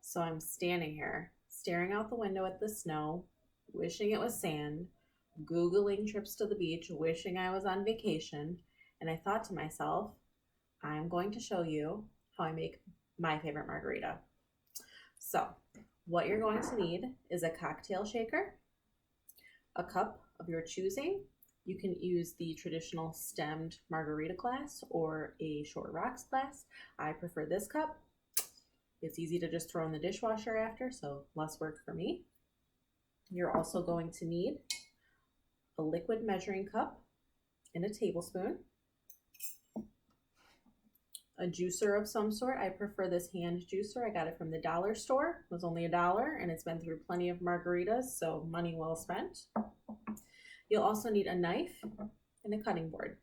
So I'm standing here, staring out the window at the snow, wishing it was sand, Googling trips to the beach, wishing I was on vacation, and I thought to myself, I'm going to show you how I make my favorite margarita. So, what you're going to need is a cocktail shaker, a cup of your choosing. You can use the traditional stemmed margarita glass or a short rocks glass. I prefer this cup. It's easy to just throw in the dishwasher after, so less work for me. You're also going to need a liquid measuring cup and a tablespoon, a juicer of some sort. I prefer this hand juicer. I got it from the dollar store. It was only $1 and it's been through plenty of margaritas, so money well spent. You'll also need a knife and a cutting board.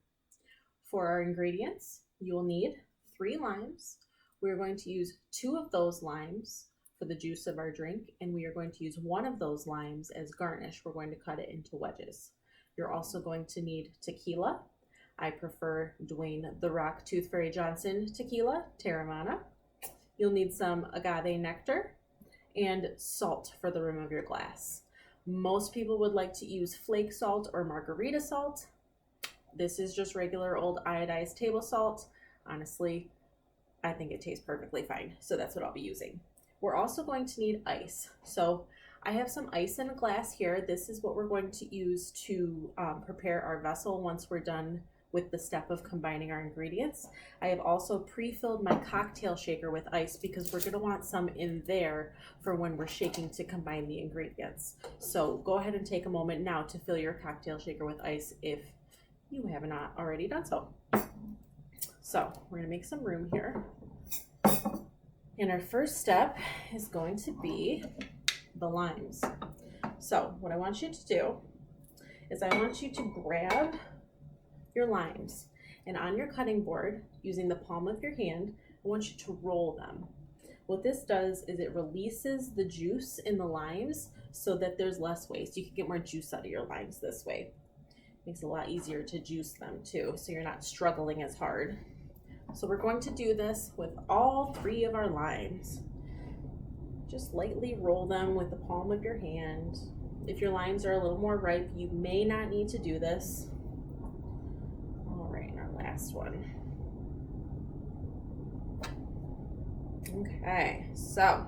For our ingredients, you will need 3 limes. We're going to use 2 of those limes for the juice of our drink, and we are going to use 1 of those limes as garnish. We're going to cut it into wedges. You're also going to need tequila. I prefer Dwayne The Rock Tooth Fairy Johnson tequila, Terramana. You'll need some agave nectar and salt for the rim of your glass. Most people would like to use flake salt or margarita salt. This is just regular old iodized table salt. Honestly, I think it tastes perfectly fine, so that's what I'll be using. We're also going to need ice. So I have some ice in a glass here. This is what we're going to use to prepare our vessel once we're done with the step of combining our ingredients. I have also pre-filled my cocktail shaker with ice because we're gonna want some in there for when we're shaking to combine the ingredients. So go ahead and take a moment now to fill your cocktail shaker with ice if you have not already done so. So we're gonna make some room here. And our first step is going to be the limes. So what I want you to do is I want you to grab your limes, and on your cutting board, using the palm of your hand, I want you to roll them. What this does is it releases the juice in the limes so that there's less waste. You can get more juice out of your limes this way. Makes it a lot easier to juice them too, so you're not struggling as hard. So we're going to do this with all 3 of our limes. Just lightly roll them with the palm of your hand. If your limes are a little more ripe, you may not need to do this. All right, and our last one. Okay, so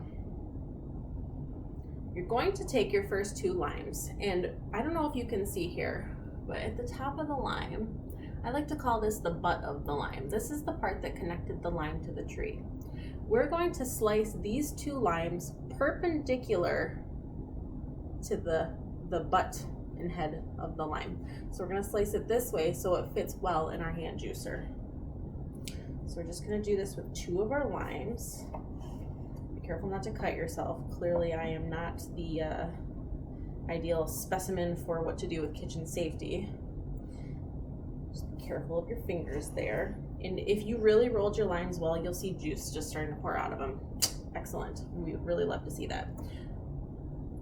you're going to take your first 2 limes, and I don't know if you can see here, but at the top of the lime, I like to call this the butt of the lime. This is the part that connected the lime to the tree. We're going to slice these 2 limes perpendicular to the butt and head of the lime. So we're going to slice it this way so it fits well in our hand juicer. So we're just going to do this with 2 of our limes. Be careful not to cut yourself. Clearly I am not the ideal specimen for what to do with kitchen safety. Just be careful of your fingers there. And if you really rolled your limes well, you'll see juice just starting to pour out of them. Excellent. We would really love to see that.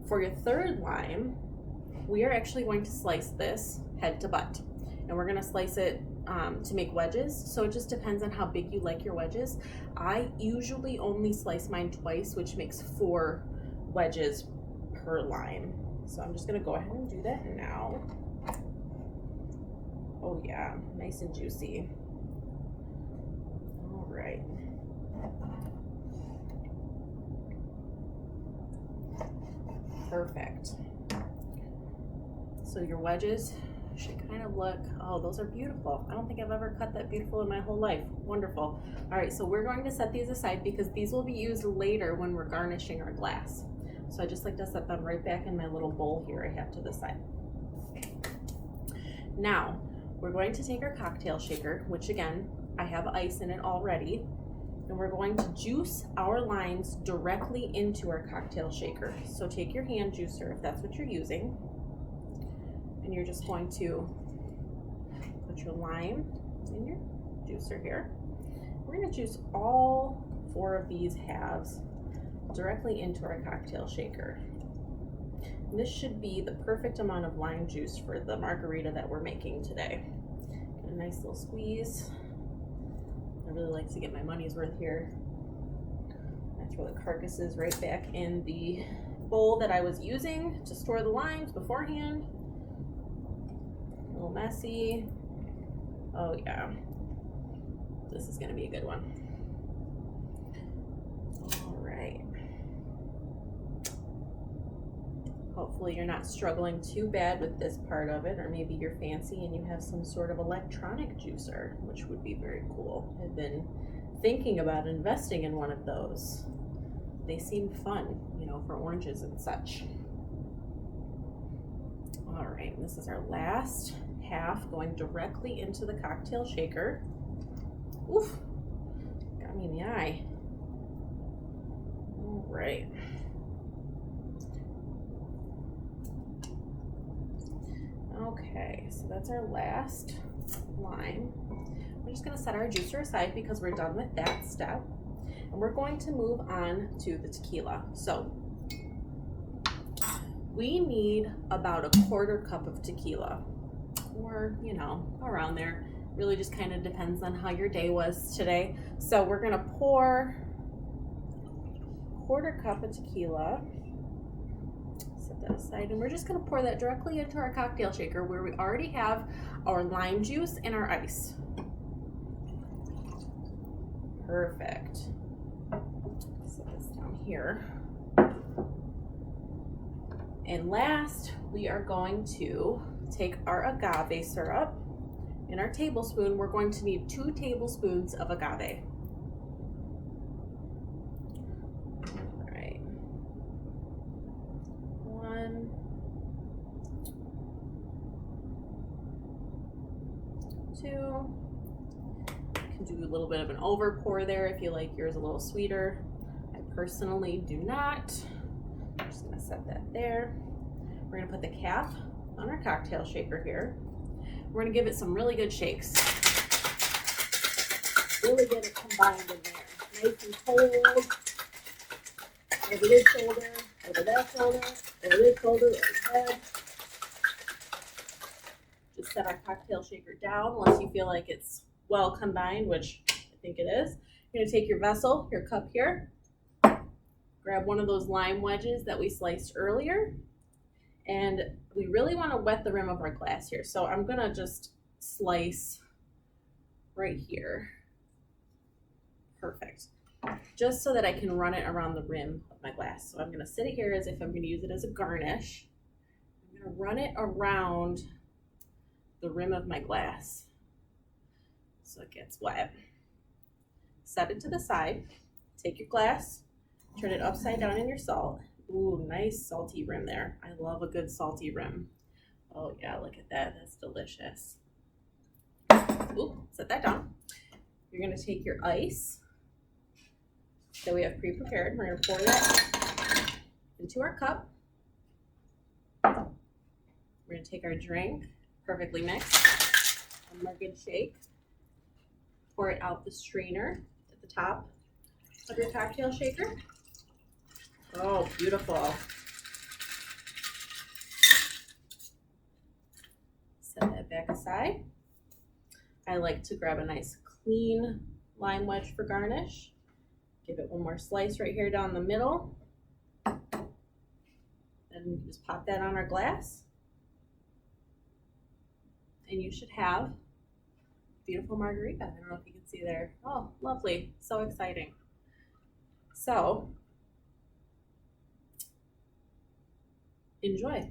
For your 3rd lime, we are actually going to slice this head to butt. And we're going to slice it to make wedges. So it just depends on how big you like your wedges. I usually only slice mine twice, which makes 4 wedges per lime. So I'm just going to go ahead and do that now. Oh yeah, nice and juicy. All right. Perfect. So your wedges should kind of look, oh, those are beautiful. I don't think I've ever cut that beautiful in my whole life. Wonderful. All right, so we're going to set these aside because these will be used later when we're garnishing our glass. So I just like to set them right back in my little bowl here I have to the side. Now, we're going to take our cocktail shaker, which again, I have ice in it already, and we're going to juice our limes directly into our cocktail shaker. So take your hand juicer if that's what you're using, and you're just going to put your lime in your juicer here. We're going to juice all 4 of these halves directly into our cocktail shaker. And this should be the perfect amount of lime juice for the margarita that we're making today. Get a nice little squeeze. I really like to get my money's worth here. I Throw the carcasses right back in the bowl that I was using to store the limes beforehand. A little messy. Oh yeah, this is gonna be a good one. All right. Hopefully you're not struggling too bad with this part of it, or maybe you're fancy and you have some sort of electronic juicer, which would be very cool. I've been thinking about investing in one of those. They seem fun, you know, for oranges and such. All right, this is our last half going directly into the cocktail shaker. Oof, got me in the eye. All right. Okay, so that's our last lime. We're just gonna set our juicer aside because we're done with that step. And we're going to move on to the tequila. So we need about a 1/4 cup of tequila, or, you know, around there. Really just kind of depends on how your day was today. So we're gonna pour 1/4 cup of tequila. Set that aside, and we're just gonna pour that directly into our cocktail shaker where we already have our lime juice and our ice. Perfect. Set this down here. And last, we are going to take our agave syrup. In our tablespoon, we're going to need 2 tablespoons of agave. All right. 1, 2. You can do a little bit of an over pour there if you like yours a little sweeter. I personally do not. I'm just gonna set that there. We're gonna put the cap on our cocktail shaker here. We're gonna give it some really good shakes. Really get it combined in there. Nice and cold. Over this shoulder, over that shoulder, over this shoulder, overhead. Just set our cocktail shaker down once you feel like it's well combined, which I think it is. You're gonna take your vessel, your cup here, grab one of those lime wedges that we sliced earlier, and we really want to wet the rim of our glass here. So I'm gonna just slice right here. Perfect. Just so that I can run it around the rim of my glass. So I'm gonna sit it here as if I'm gonna use it as a garnish. I'm gonna run it around the rim of my glass so it gets wet. Set it to the side. Take your glass, turn it upside down in your salt. Ooh, nice salty rim there. I love a good salty rim. Oh yeah, look at that, that's delicious. Ooh, set that down. You're gonna take your ice that we have pre-prepared. We're gonna pour that into our cup. We're gonna take our drink, perfectly mixed, one more good shake. Pour it out the strainer at the top of your cocktail shaker. Oh, beautiful. Set that back aside. I like to grab a nice clean lime wedge for garnish. Give it one more slice right here down the middle. And just pop that on our glass. And you should have beautiful margarita. I don't know if you can see there. Oh, lovely. So exciting. So, enjoy.